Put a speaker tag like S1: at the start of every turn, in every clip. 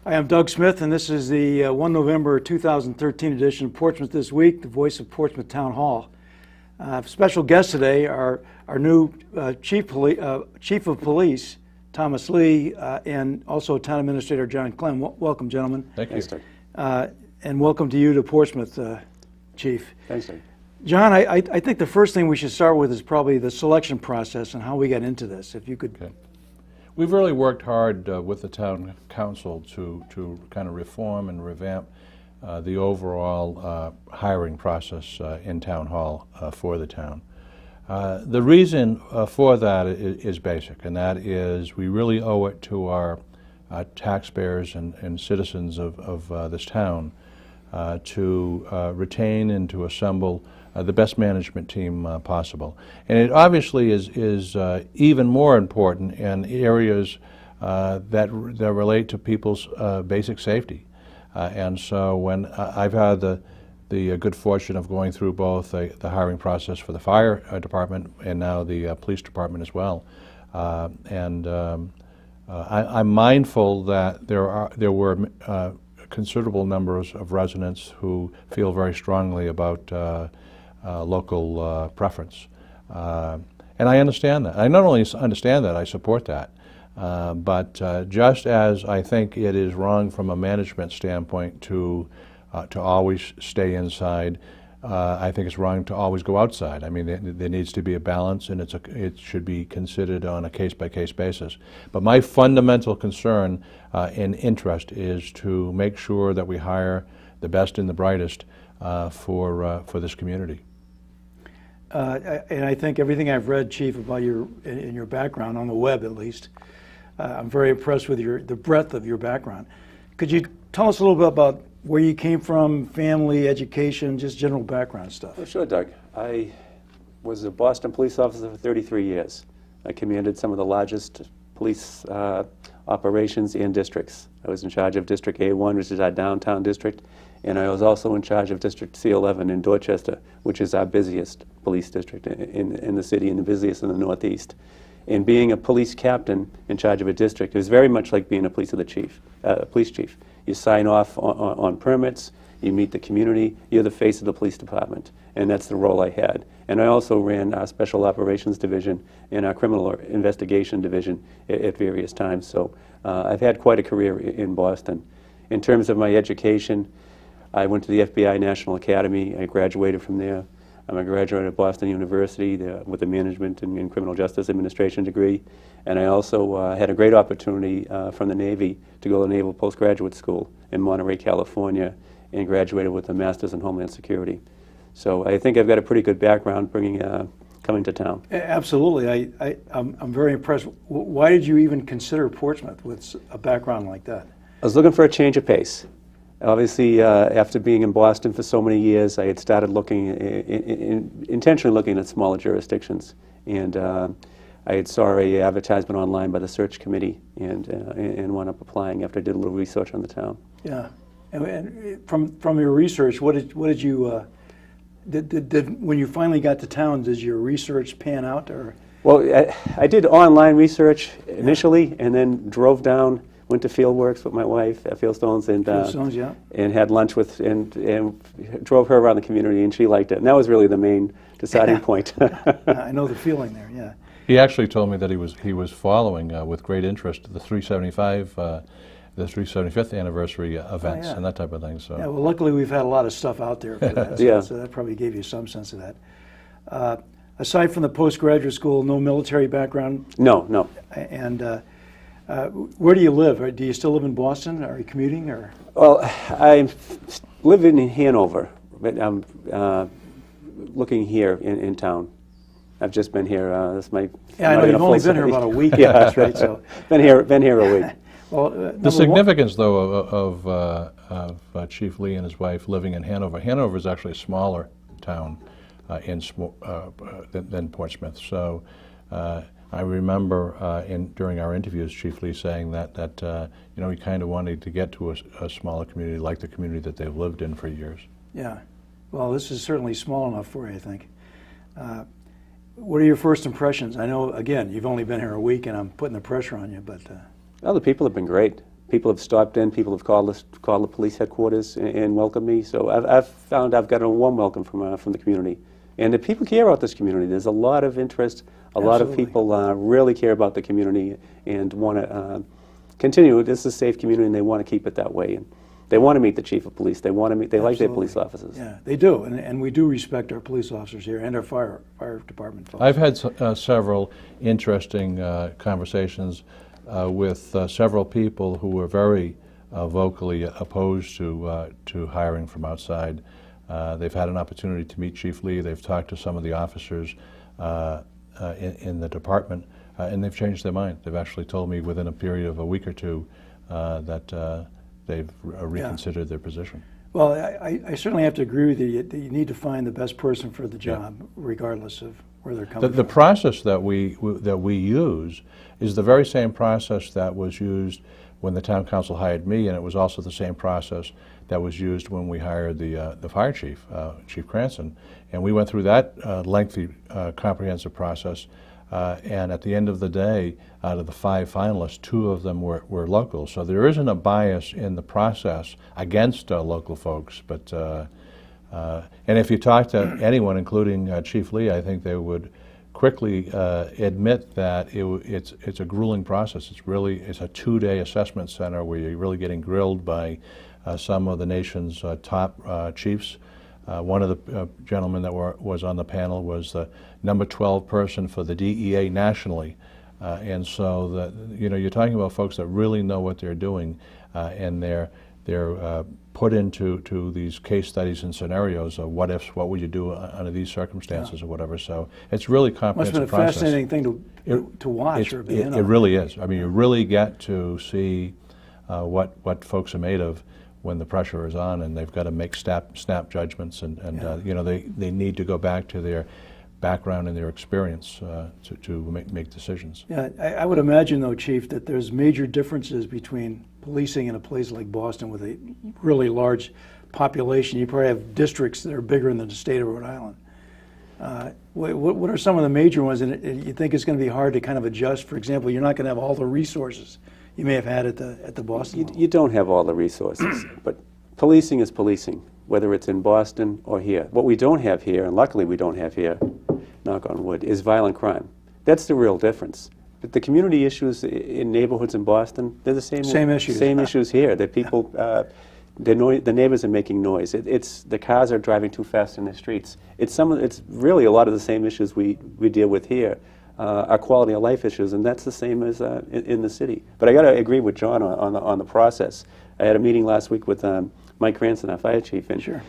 S1: Hi, I'm Doug Smith, and this is the 1 November 2013 edition of Portsmouth This Week, the voice of Portsmouth Town Hall. Special guests today are our new Chief of Police, Thomas Lee, and also Town Administrator John Klimm. Welcome, gentlemen.
S2: Thank you.
S3: Thanks, Doug.
S1: And welcome to you to Portsmouth, Chief.
S3: Thanks, Doug.
S1: John, I think the first thing we should start with is probably the selection process and how we got into this. If you could.
S2: Okay. We've really worked hard with the town council to kind of reform and revamp the overall hiring process in town hall for the town. The reason for that is basic, and that is we really owe it to our taxpayers and citizens of this town to retain and to assemble the best management team possible. And it obviously is even more important in areas that relate to people's basic safety. And so when I've had the good fortune of going through both the hiring process for the fire department and now the police department as well. I'm mindful that there were considerable numbers of residents who feel very strongly about local preference. And I understand that. I not only understand that, I support that. But just as I think it is wrong from a management standpoint to always stay inside, I think it's wrong to always go outside. I mean, there needs to be a balance, and it should be considered on a case-by-case basis. But my fundamental concern and interest is to make sure that we hire the best and the brightest for this community.
S1: And I think everything I've read, Chief, about your background, on the web at least, I'm very impressed with the breadth of your background. Could you tell us a little bit about where you came from, family, education, just general background stuff?
S3: Well, sure, Doug. I was a Boston police officer for 33 years. I commanded some of the largest police operations and districts. I was in charge of District A1, which is our downtown district, and I was also in charge of District C11 in Dorchester, which is our busiest police district in the city and the busiest in the Northeast. And being a police captain in charge of a district is very much like being a police chief. You sign off on permits, you meet the community, you're the face of the police department, and that's the role I had. And I also ran our Special Operations Division and our Criminal Investigation Division at various times. So I've had quite a career in Boston. In terms of my education, I went to the FBI National Academy. I graduated from there. I'm a graduate of Boston University with a Management and Criminal Justice Administration degree. And I also had a great opportunity from the Navy to go to the Naval Postgraduate School in Monterey, California, and graduated with a Master's in Homeland Security. So I think I've got a pretty good background coming to town.
S1: Absolutely. I'm very impressed. Why did you even consider Portsmouth with a background like that?
S3: I was looking for a change of pace. Obviously, after being in Boston for so many years, I had started intentionally looking at smaller jurisdictions. And I had saw an advertisement online by the search committee and wound up applying after I did a little research on the town.
S1: Yeah. And from your research, what did you, when you finally got to town, did your research pan out? Or?
S3: Well, I did online research initially, and then drove down, went to Fieldworks with my wife at Fieldstones, and had lunch with and drove her around the community, and she liked it. And that was really the main deciding point.
S1: I know the feeling there. Yeah.
S2: He actually told me that he was following with great interest the 375th anniversary events and that type of thing. So
S1: yeah, well, luckily we've had a lot of stuff out there for that.
S3: Yeah.
S1: So that probably gave you some sense of that. Aside from the postgraduate school, no military background?
S3: No.
S1: And where do you live? Do you still live in Boston? Are you commuting? Or?
S3: Well, I live in Hanover, but I'm looking here in town. I've just been here. This is my
S1: I know you've only been here about a week.
S3: Yeah,
S1: that's right. So
S3: been here a week.
S1: Well,
S2: the significance, though, of Chief Lee and his wife living in Hanover. Hanover is actually a smaller town than Portsmouth. So I remember during our interviews, Chief Lee saying that he kind of wanted to get to a smaller community like the community that they've lived in for years.
S1: Yeah. Well, this is certainly small enough for you, I think. What are your first impressions? I know, again, you've only been here a week, and I'm putting the pressure on you, but...
S3: Well, the people have been great. People have stopped in. People have called the police headquarters and welcomed me. So I've found I've gotten a warm welcome from the community, and the people care about this community. There's a lot of interest. A lot of people really care about the community and want to continue. This is a safe community, and they want to keep it that way. And they want to meet the chief of police. They want to meet. They like their police officers.
S1: Yeah, they do, and we do respect our police officers here and our fire department folks.
S2: I've had several interesting conversations with several people who were very vocally opposed to hiring from outside. They've had an opportunity to meet Chief Lee. They've talked to some of the officers in the department, and they've changed their mind. They've actually told me within a period of a week or two that they've reconsidered their position.
S1: Well, I certainly have to agree with you that you need to find the best person for the job, regardless of where they're coming from.
S2: The process that we use is the very same process that was used when the town council hired me, and it was also the same process that was used when we hired the fire chief, Chief Cranston. And we went through that lengthy, comprehensive process. And at the end of the day, out of the 5 finalists, 2 of them were local. So there isn't a bias in the process against local folks. But and if you talk to anyone, including Chief Lee, I think they would quickly admit that it's a grueling process. It's a 2-day assessment center where you're really getting grilled by some of the nation's top chiefs. One of the gentlemen that was on the panel was the number 12 person for the DEA nationally. And so you're talking about folks that really know what they're doing, and they're put into these case studies and scenarios of what ifs, what would you do under these circumstances or whatever. So it's really comprehensive
S1: Must have been a
S2: process.
S1: fascinating thing to watch or be in on.
S2: It really is. I mean, you really get to see what folks are made of when the pressure is on, and they've got to make snap judgments, and they need to go back to their background and their experience to make decisions.
S1: Yeah, I would imagine, though, Chief, that there's major differences between policing in a place like Boston with a really large population. You probably have districts that are bigger than the state of Rhode Island. What are some of the major ones, and you think it's going to be hard to kind of adjust? For example, you're not going to have all the resources you may have had at the Boston level.
S3: You don't have all the resources, but policing is policing, whether it's in Boston or here. What we don't have here, and luckily we don't have here, knock on wood, is violent crime. That's the real difference. But the community issues in neighborhoods in Boston, they're the same issues. Same issues here. That people, the neighbors are making noise. It's the cars are driving too fast in the streets. It's really a lot of the same issues we deal with here. Our quality of life issues, and that's the same as in the city. But I got to agree with John on the process. I had a meeting last week with Mike Cranston, our fire chief, and
S1: Sure.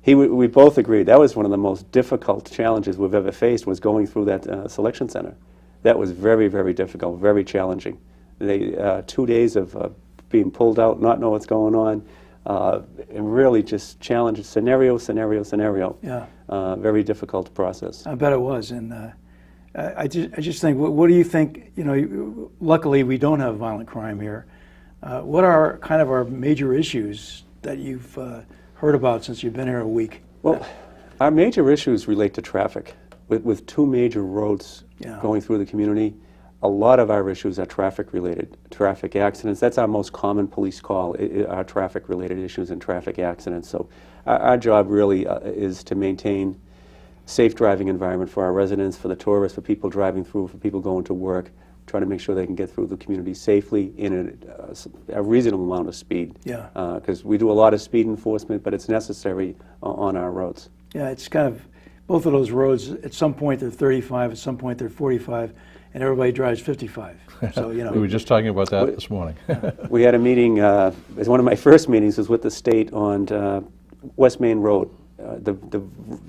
S3: We both agreed that was one of the most difficult challenges we've ever faced, was going through that selection center. That was very, very difficult, very challenging. 2 days of being pulled out, not know what's going on, and really just challenge scenario.
S1: Yeah.
S3: Very difficult process.
S1: I bet it was, and I just think, what do you think? Luckily we don't have violent crime here. What are kind of our major issues that you've heard about since you've been here a week?
S3: Well, our major issues relate to traffic. With 2 major roads going through the community, a lot of our issues are traffic related. Traffic accidents, that's our most common police call, are traffic related issues and traffic accidents. So our job really is to maintain safe driving environment for our residents, for the tourists, for people driving through, for people going to work, trying to make sure they can get through the community safely in a reasonable amount of speed.
S1: Yeah.
S3: Because we do a lot of speed enforcement, but it's necessary on our roads.
S1: Yeah, it's kind of, both of those roads, at some point they're 35, at some point they're 45, and everybody drives 55. So,
S2: We were just talking about that this morning.
S3: We had a meeting, one of my first meetings was with the state on West Main Road.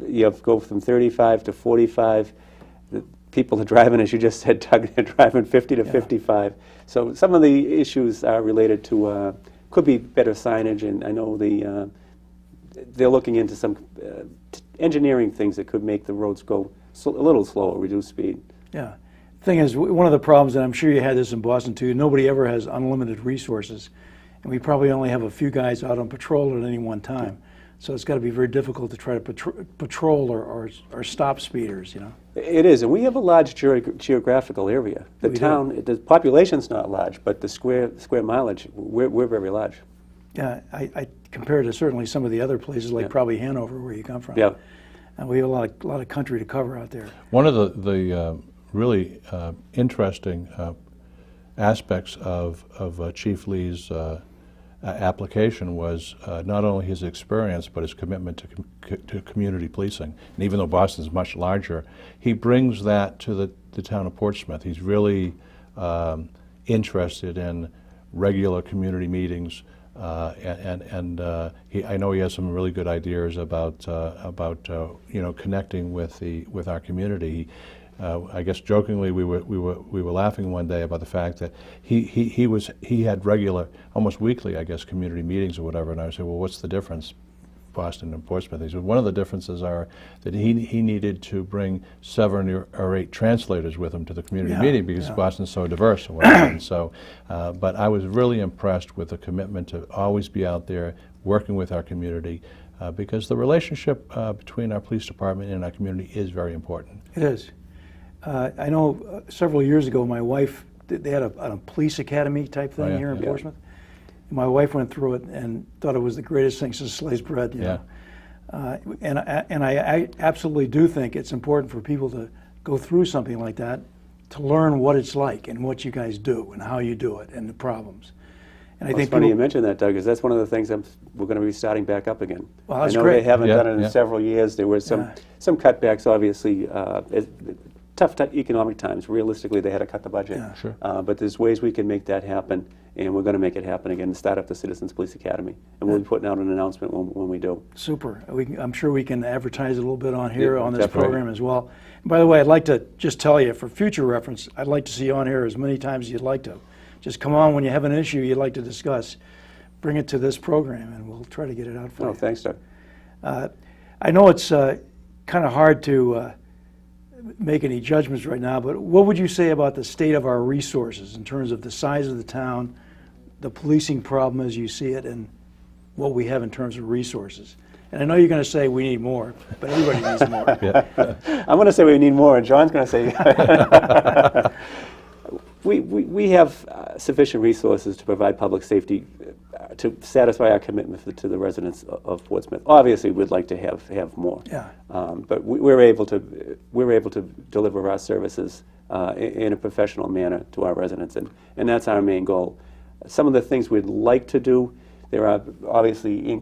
S3: You have to go from 35 to 45. The people are driving, as you just said, Doug, they're driving 50 to 55. So some of the issues are related to, could be better signage, and I know they're looking into some engineering things that could make the roads go a little slower, reduce speed.
S1: Yeah. The thing is, one of the problems, and I'm sure you had this in Boston too, nobody ever has unlimited resources. And we probably only have a few guys out on patrol at any one time. So it's got to be very difficult to try to patrol or stop speeders, you know.
S3: It is, and we have a large geographical area. The
S1: We do.
S3: town, the population's not large, but the square mileage, we're very large.
S1: Yeah, I compare it to certainly some of the other places, like probably Hanover, where you come from.
S3: Yeah.
S1: And we have a lot of country to cover out there.
S2: One of the really interesting aspects of Chief Lee's application was not only his experience, but his commitment to community policing. And even though Boston's much larger, he brings that to the town of Portsmouth. He's really interested in regular community meetings, and I know he has some really good ideas about you know, connecting with our community. I guess jokingly we were laughing one day about the fact that he had regular, almost weekly, I guess, community meetings or whatever, and I said, well, what's the difference, Boston and Portsmouth? He said one of the differences are that he needed to bring 7 or 8 translators with him to the community meeting because Boston's so diverse or whatever. And so, but I was really impressed with the commitment to always be out there working with our community. Because the relationship between our police department and our community is very important.
S1: It is. I know several years ago, my wife, they had a police academy type thing here in Portsmouth. My wife went through it and thought it was the greatest thing since sliced bread. You know? And I absolutely do think it's important for people to go through something like that to learn what it's like and what you guys do and how you do it and the problems. And I think
S3: It's funny you mentioned that, Doug, because that's one of the things we're going to be starting back up again.
S1: Well, that's
S3: I know
S1: great.
S3: they haven't done it in several years. There were some cutbacks, obviously. Tough economic times. Realistically, they had to cut the budget.
S1: Yeah.
S2: Sure.
S3: But there's ways we can make that happen, and we're going to make it happen again and start up the Citizens Police Academy. And we'll be putting out an announcement when we do.
S1: Super. I'm sure we can advertise a little bit on here on this
S3: definitely.
S1: program as well. And by the way, I'd like to just tell you, for future reference, I'd like to see you on here as many times as you'd like to. Just come on when you have an issue you'd like to discuss. Bring it to this program, and we'll try to get it out for you.
S3: Oh, thanks, Doug.
S1: I know it's kind of hard to make any judgments right now, but what would you say about the state of our resources in terms of the size of the town, the policing problem as you see it, and what we have in terms of resources? And I know you're going to say we need more, but everybody needs more.
S3: I'm going to say we need more, and John's going to say we have sufficient resources to provide public safety to satisfy our commitment to the residents of Portsmouth. Obviously, we'd like to have more.
S1: Yeah.
S3: But we're able to deliver our services in a professional manner to our residents, and that's our main goal. Some of the things we'd like to do, there are obviously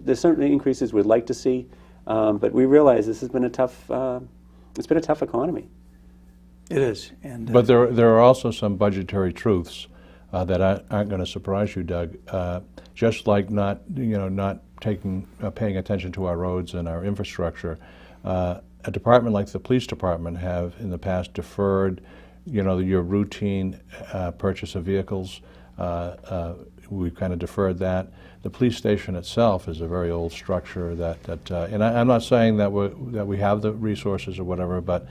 S3: there's certainly increases we'd like to see, but we realize this has been a tough economy.
S1: It is. And
S2: But there are also some budgetary truths that aren't going to surprise you, Doug. Just like not paying attention to our roads and our infrastructure, a department like the police department have in the past deferred, your routine purchase of vehicles. We've kind of deferred that. The police station itself is a very old structure and I'm not saying that we have the resources or whatever, but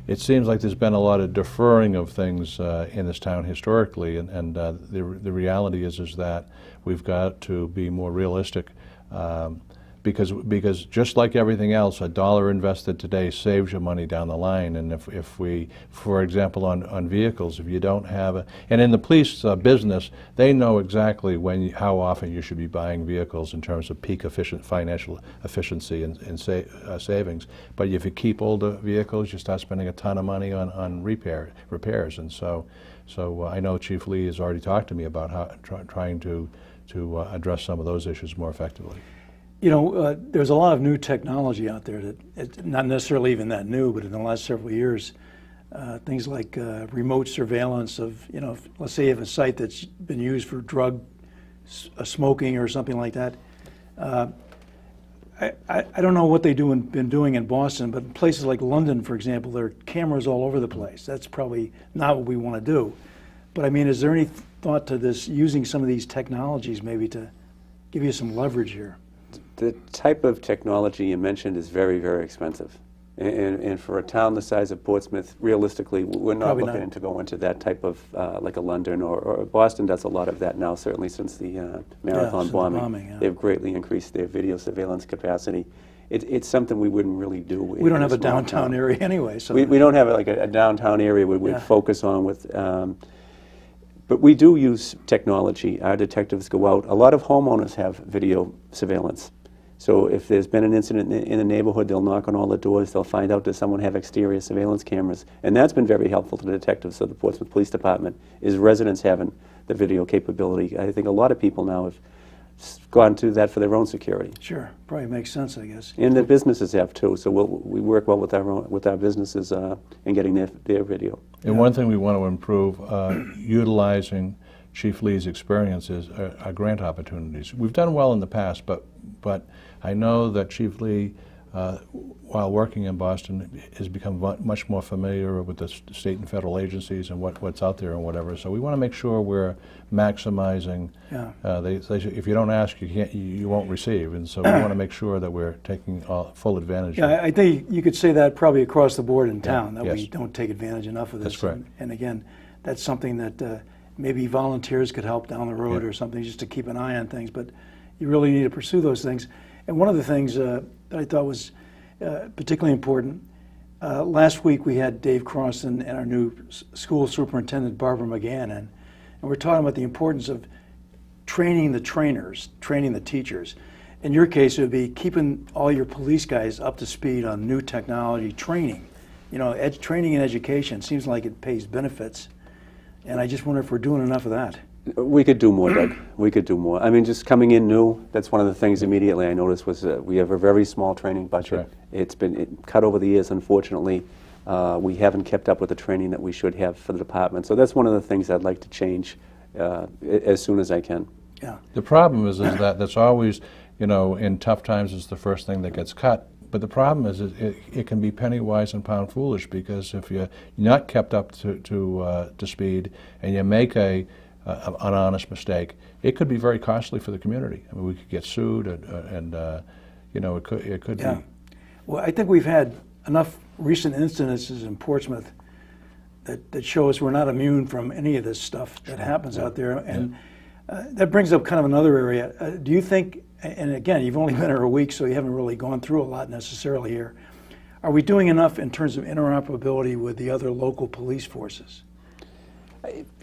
S2: it seems like there's been a lot of deferring of things in this town historically, and the reality is that we've got to be more realistic, because just like everything else, $1 invested today saves you money down the line. And if we, for example, on vehicles, if you don't have and in the police business, they know exactly how often you should be buying vehicles in terms of peak financial efficiency and savings. But if you keep older vehicles, you start spending a ton of money on repairs. And so I know Chief Lee has already talked to me about how trying to address some of those issues more effectively.
S1: There's a lot of new technology out there that it's not necessarily even that new, but in the last several years, things like remote surveillance of, let's say you have a site that's been used for drug smoking or something like that. I don't know what they've been doing in Boston, but in places like London, for example, there are cameras all over the place. That's probably not what we want to do. But I mean, is there any thought to this, using some of these technologies maybe to give you some leverage here?
S3: The type of technology you mentioned is very, very expensive. And for a town the size of Portsmouth, realistically, we're not
S1: Probably
S3: looking
S1: not.
S3: to go into that type of, like a London or Boston does a lot of that now, certainly since the marathon
S1: since the
S3: bombing.
S1: bombing, yeah.
S3: They've greatly increased their video surveillance capacity. It's something we wouldn't really do.
S1: We don't have a downtown area anyway, so.
S3: We don't have like a downtown area where we
S1: Yeah.
S3: focus on with, but we do use technology. Our detectives go out. A lot of homeowners have video surveillance. So if there's been an incident in the neighborhood, they'll knock on all the doors. They'll find out, does someone have exterior surveillance cameras? And that's been very helpful to the detectives of the Portsmouth Police Department, is residents having the video capability. I think a lot of people now have gone to that for their own security.
S1: Sure, probably makes sense, I guess.
S3: And the businesses have too, so we work well with our businesses in getting their video.
S2: And one thing we want to improve, utilizing Chief Lee's experiences are grant opportunities. We've done well in the past, but I know that Chief Lee, while working in Boston, has become much more familiar with the state and federal agencies and what's out there and whatever. So we want to make sure we're maximizing.
S1: Yeah.
S2: They say if you don't ask, you won't receive, and so we want to make sure that we're taking full advantage. of
S1: Yeah, I think you could say that probably across the board in town, that we
S2: yes.
S1: don't take advantage enough of this.
S2: That's correct.
S1: And again, that's something that maybe volunteers could help down the road
S2: Yeah.
S1: or something, just to keep an eye on things. But you really need to pursue those things. And one of the things that I thought was particularly important, last week we had Dave Crossan and our new school superintendent, Barbara McGann, in, and we're talking about the importance of training the trainers, training the teachers. In your case, it would be keeping all your police guys up to speed on new technology training. You know, training and education seems like it pays benefits, and I just wonder if we're doing enough of that.
S3: We could do more, Doug. We could do more. I mean, just coming in new, that's one of the things immediately I noticed was we have a very small training budget.
S2: right.
S3: It's been cut over the years, unfortunately. We haven't kept up with the training that we should have for the department. So that's one of the things I'd like to change as soon as I can.
S1: Yeah.
S2: The problem is that that's always, you know, in tough times it's the first thing that gets cut. But the problem is it can be penny wise and pound foolish, because if you're not kept up to speed and you make an honest mistake, it could be very costly for the community. I mean, we could get sued, and you know, it could
S1: Yeah.
S2: be.
S1: Well, I think we've had enough recent incidences in Portsmouth that show us we're not immune from any of this stuff that happens out there. And that brings up kind of another area. Do you think, and again, you've only been here a week, so you haven't really gone through a lot necessarily here, are we doing enough in terms of interoperability with the other local police forces?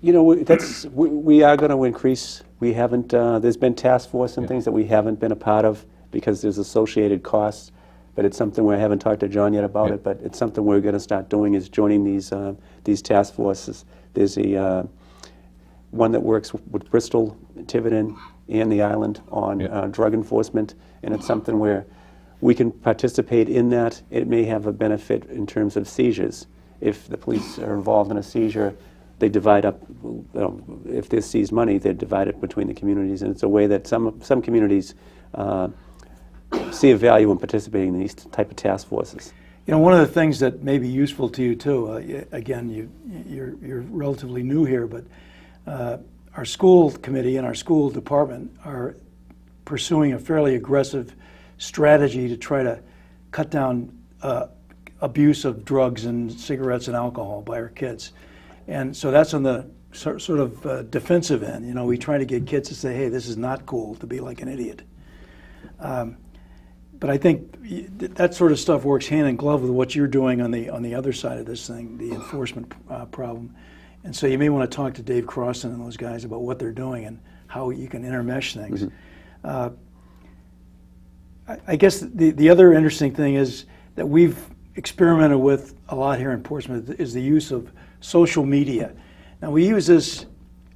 S3: You know, we are going to increase. We haven't, there's been task force and things that we haven't been a part of because there's associated costs, but it's something where I haven't talked to John yet about it, but it's something we're going to start doing, is joining these task forces. There's a one that works with Bristol, Tiverton, and the island on drug enforcement, and it's something where we can participate in that. It may have a benefit in terms of seizures. If the police are involved in a seizure, they divide up, if they seize money, they divide it between the communities, and it's a way that some communities see a value in participating in these type of task forces.
S1: You know, one of the things that may be useful to you too, again, you're relatively new here, but our school committee and our school department are pursuing a fairly aggressive strategy to try to cut down abuse of drugs and cigarettes and alcohol by our kids. And so that's on the sort of defensive end. You know, we try to get kids to say, hey, this is not cool to be like an idiot. But I think that sort of stuff works hand in glove with what you're doing on the other side of this thing, the enforcement problem. And so you may want to talk to Dave Crossan and those guys about what they're doing and how you can intermesh things. I guess the other interesting thing is that we've experimented with a lot here in Portsmouth is the use of social media. Now, we use this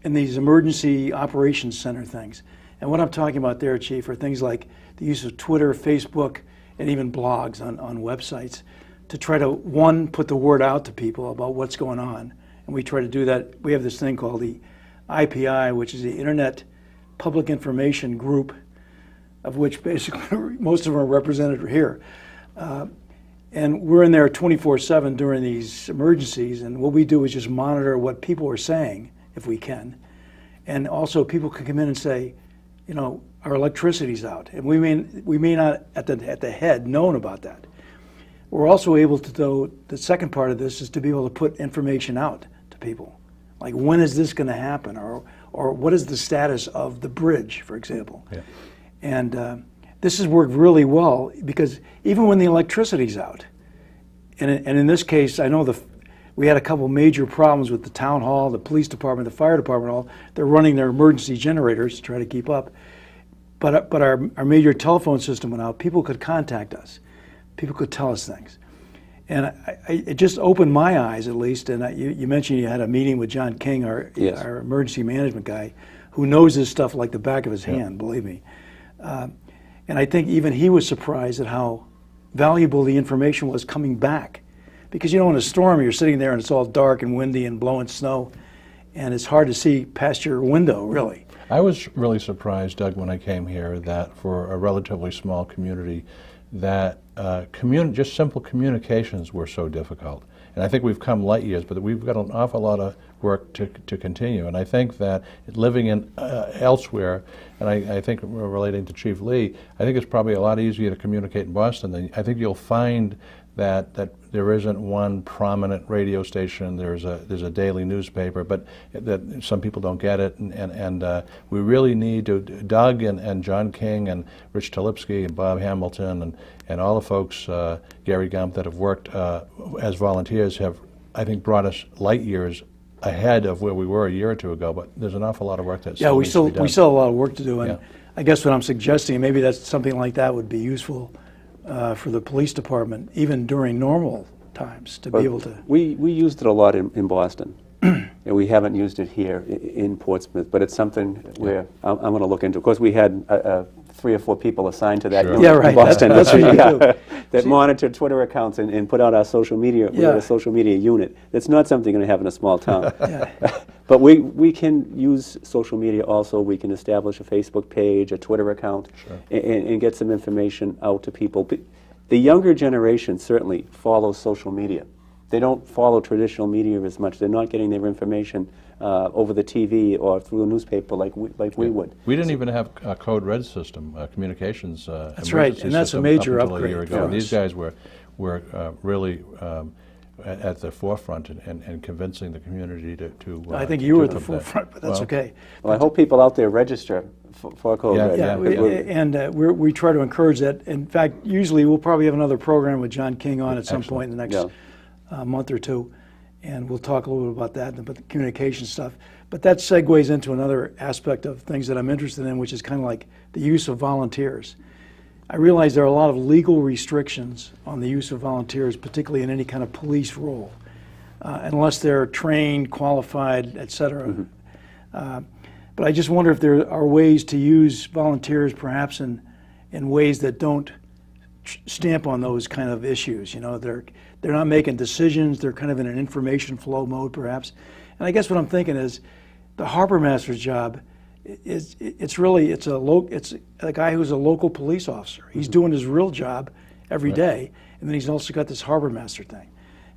S1: in these emergency operations center things. And what I'm talking about there, Chief, are things like the use of Twitter, Facebook, and even blogs on websites to try to, one, put the word out to people about what's going on. And we try to do that. We have this thing called the IPI, which is the Internet Public Information Group, of which basically most of them are represented here. And we're in there 24/7 during these emergencies, and what we do is just monitor what people are saying, if we can. And also people can come in and say, you know, our electricity's out. And we may not at the head known about that. we're also able to, though, the second part of this is to be able to put information out to people. Like, when is this going to happen? Or what is the status of the bridge, for example?
S2: Yeah.
S1: And this has worked really well, because even when the electricity's out, and in this case, I know we had a couple major problems with the town hall, the police department, the fire department, all. They're running their emergency generators to try to keep up. But our major telephone system went out. People could contact us. People could tell us things. And it just opened my eyes, at least. And you mentioned you had a meeting with John King, our emergency management guy, who knows this stuff like the back of his hand, believe me. And I think even he was surprised at how valuable the information was coming back. Because, in a storm, you're sitting there and it's all dark and windy and blowing snow, and it's hard to see past your window, really.
S2: I was really surprised, Doug, when I came here, that for a relatively small community, that just simple communications were so difficult. And I think we've come light years, but we've got an awful lot of work to continue. And I think that living in elsewhere, and I think relating to Chief Lee, I think it's probably a lot easier to communicate in Boston. Than I think you'll find that there isn't one prominent radio station. There's a daily newspaper, but that some people don't get it. And we really need to, Doug and John King and Rich Talipsky and Bob Hamilton and all the folks, Gary Gump, that have worked as volunteers have, I think, brought us light years ahead of where we were a year or two ago. But there's an awful lot of work that still needs to be done.
S1: We still have a lot of work to do. And
S2: Yeah.
S1: I guess what I'm suggesting, and maybe that's something like that would be useful for the police department, even during normal times, to be able to.
S3: We used it a lot in Boston, and we haven't used it here in Portsmouth. But it's something where I'm going to look into. Of course, we had 3 or 4 people assigned to that
S2: Sure.
S3: unit
S1: Yeah, right.
S3: in Boston.
S1: That's what you do.
S3: That monitored Twitter accounts and put out our social media. We had a social media unit. That's not something you're going to have in a small town. But we can use social media also. We can establish a Facebook page, a Twitter account, and get some information out to people. But the younger generation certainly follows social media. They don't follow traditional media as much. They're not getting their information over the TV or through a newspaper like we would.
S2: We didn't even have a code red system, communications
S1: That's right, and that's a major upgrade
S2: a year ago.
S1: for
S2: And these
S1: us.
S2: guys were really at the forefront and convincing the community to
S1: I think you were at the
S2: jump that.
S1: forefront, but that's
S2: Well,
S1: okay.
S3: Well, I hope people out there register for Code
S2: Yeah,
S3: Red.
S1: Yeah, we try to encourage that. In fact, usually we'll probably have another program with John King on at some point in the next month or two, and we'll talk a little bit about that, about the communication stuff. But that segues into another aspect of things that I'm interested in, which is kind of like the use of volunteers. I realize there are a lot of legal restrictions on the use of volunteers, particularly in any kind of police role, unless they're trained, qualified, et cetera. But I just wonder if there are ways to use volunteers perhaps in ways that don't stamp on those kind of issues. They're not making decisions. They're kind of in an information flow mode perhaps. And I guess what I'm thinking is the harbor master's job it's a guy who's a local police officer. He's doing his real job every day, and then he's also got this harbor master thing.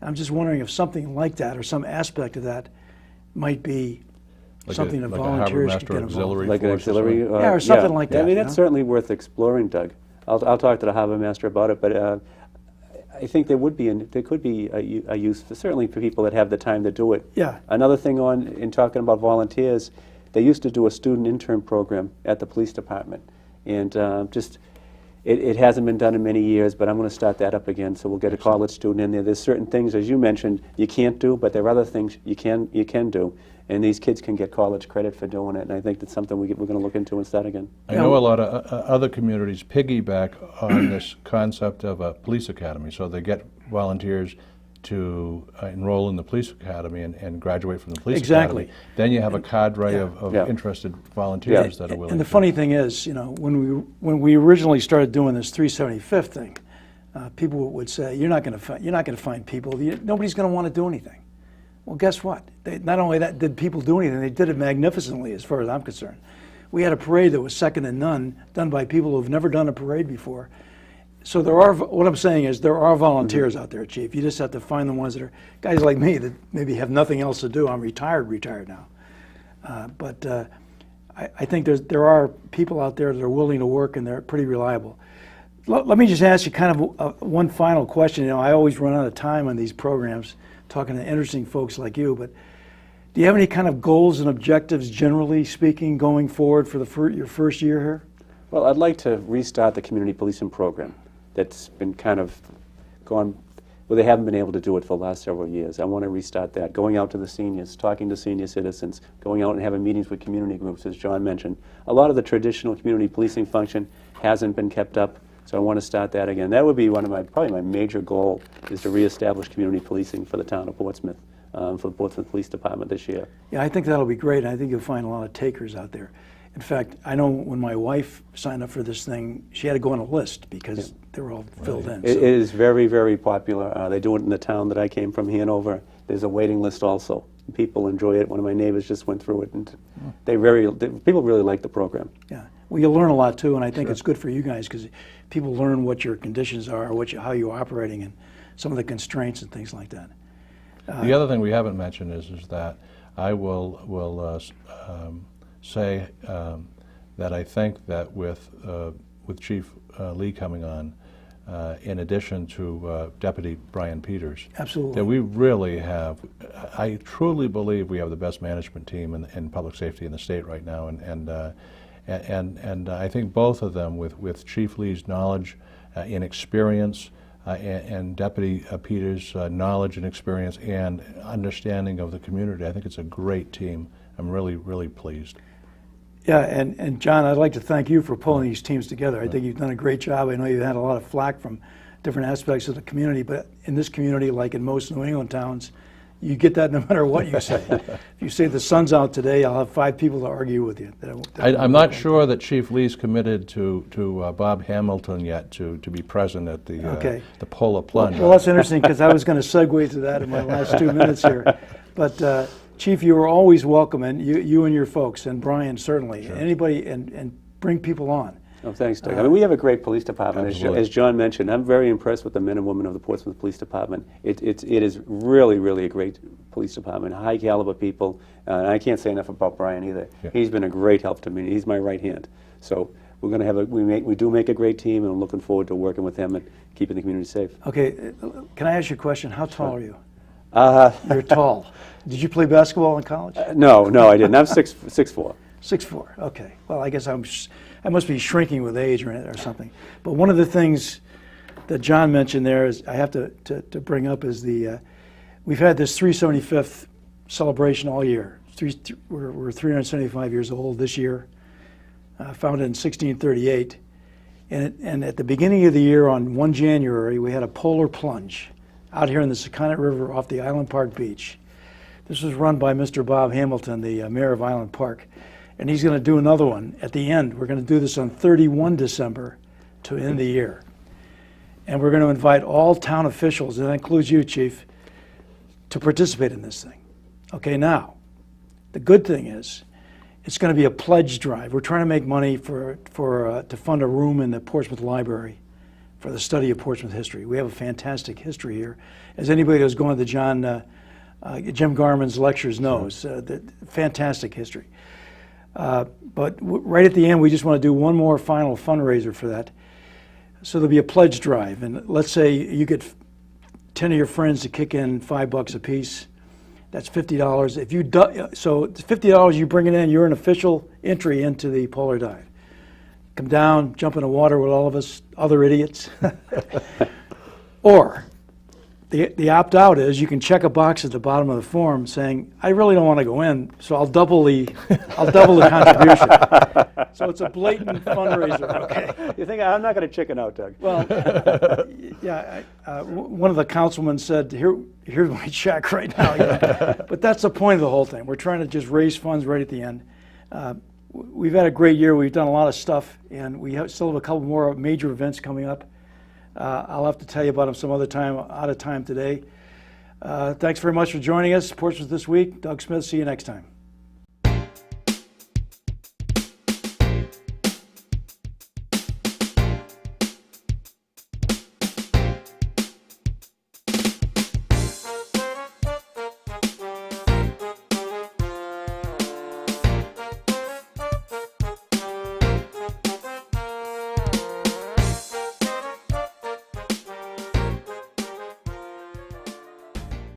S1: And I'm just wondering if something like that or some aspect of that might be something that volunteers could get involved in.
S3: Like an auxiliary?
S1: Or something like that.
S3: I mean, that's certainly worth exploring, Doug. I'll talk to the harbor master about it, but I think there could be a use, certainly for people that have the time to do it.
S1: Yeah.
S3: Another thing in talking about volunteers, they used to do a student intern program at the police department, and it hasn't been done in many years, but I'm going to start that up again, so we'll get a college student in there. There's certain things, as you mentioned, you can't do, but there are other things you can do, and these kids can get college credit for doing it, and I think that's something we're going to look into and start again.
S2: I know a lot of other communities piggyback on this concept of a police academy, so they get volunteers to enroll in the police academy and graduate from the police academy. Then you have a cadre of interested volunteers that are willing.
S1: And the funny thing is, when we originally started doing this 375th thing, people would say, "You're not going to find people. Nobody's going to want to do anything." Well, guess what? Not only that did people do anything, they did it magnificently, as far as I'm concerned. We had a parade that was second to none, done by people who've never done a parade before. So what I'm saying is there are volunteers out there, Chief. You just have to find the ones that are guys like me that maybe have nothing else to do. I'm retired now. But I think there are people out there that are willing to work, and they're pretty reliable. Let me just ask you kind of one final question. You know, I always run out of time on these programs talking to interesting folks like you, but do you have any kind of goals and objectives, generally speaking, going forward for your first year here?
S3: Well, I'd like to restart the community policing program that's been kind of gone, well, they haven't been able to do it for the last several years. I want to restart that, going out to the seniors, talking to senior citizens, going out and having meetings with community groups, as John mentioned. A lot of the traditional community policing function hasn't been kept up, so I want to start that again. That would be probably my major goal, is to reestablish community policing for the town of Portsmouth, for the Portsmouth Police Department this year.
S1: Yeah, I think that'll be great. I think you'll find a lot of takers out there. In fact, I know when my wife signed up for this thing, she had to go on a list because they were all filled in.
S3: It is very, very popular. They do it in the town that I came from, Hanover. There's a waiting list also. People enjoy it. One of my neighbors just went through it, and people really like the program.
S1: Yeah, well, you learn a lot too, and I think it's good for you guys because people learn what your conditions are, how you're operating, and some of the constraints and things like that.
S2: The other thing we haven't mentioned is that I will say that I think that with Chief Lee coming on, in addition to Deputy Brian Peters,
S1: absolutely,
S2: that we really have, I truly believe we have the best management team in public safety in the state right now, and I think both of them, with Chief Lee's knowledge and experience, and Deputy Peters' knowledge and experience and understanding of the community, I think it's a great team. I'm really, really pleased.
S1: Yeah, and John, I'd like to thank you for pulling these teams together. I think you've done a great job. I know you've had a lot of flack from different aspects of the community, but in this community, like in most New England towns, you get that no matter what you say. If you say the sun's out today, I'll have 5 people to argue with you.
S2: I'm not sure that Chief Lee's committed to Bob Hamilton yet to be present at the polar plunge.
S1: Well, that's interesting because I was going to segue to that in my last 2 minutes here. But Chief, you are always welcome, and you and your folks, and Brian certainly,
S2: sure.
S1: Anybody, and bring people on.
S3: Oh, thanks, Doug. I mean, we have a great police department. As John mentioned, I'm very impressed with the men and women of the Portsmouth Police Department. It is really, really a great police department, high caliber people. And I can't say enough about Brian either. Yeah. He's been a great help to me. He's my right hand. So we're going to have we do make a great team, and I'm looking forward to working with him and keeping the community safe.
S1: Okay, can I ask you a question? How tall are you?
S3: You're
S1: tall. Did you play basketball in college?
S3: No, I didn't. I'm 6'4".
S1: 6'4". Okay. Well, I guess I must be shrinking with age or something. But one of the things that John mentioned there is I have to bring up is we've had this 375th celebration all year. We're 375 years old this year. Founded in 1638, and at the beginning of the year on 1 January we had a polar plunge out here in the Secundit River off the Island Park beach. This was run by Mr. Bob Hamilton, the mayor of Island Park. And he's going to do another one at the end. We're going to do this on 31 December to end the year. And we're going to invite all town officials, and that includes you, Chief, to participate in this thing. Okay, now, the good thing is it's going to be a pledge drive. We're trying to make money to fund a room in the Portsmouth Library for the study of Portsmouth history. We have a fantastic history here. As anybody who's gone to Jim Garman's lectures knows, fantastic history. But right at the end, we just want to do one more final fundraiser for that. So there'll be a pledge drive, and let's say you get 10 of your friends to kick in $5 a piece. That's $50. So it's $50 you bring it in, you're an official entry into the polar dive. Come down, jump in the water with all of us other idiots. Or the opt-out is you can check a box at the bottom of the form saying, I really don't want to go in, so I'll double the contribution. So it's a blatant fundraiser, okay?
S3: You think I'm not going to chicken out, Doug?
S1: Well, yeah, one of the councilmen said, here's my check right now. But that's the point of the whole thing. We're trying to just raise funds right at the end. We've had a great year. We've done a lot of stuff, and we still have a couple more major events coming up. I'll have to tell you about them some other time, out of time today. Thanks very much for joining us. Portsmouth This Week. Doug Smith, see you next time.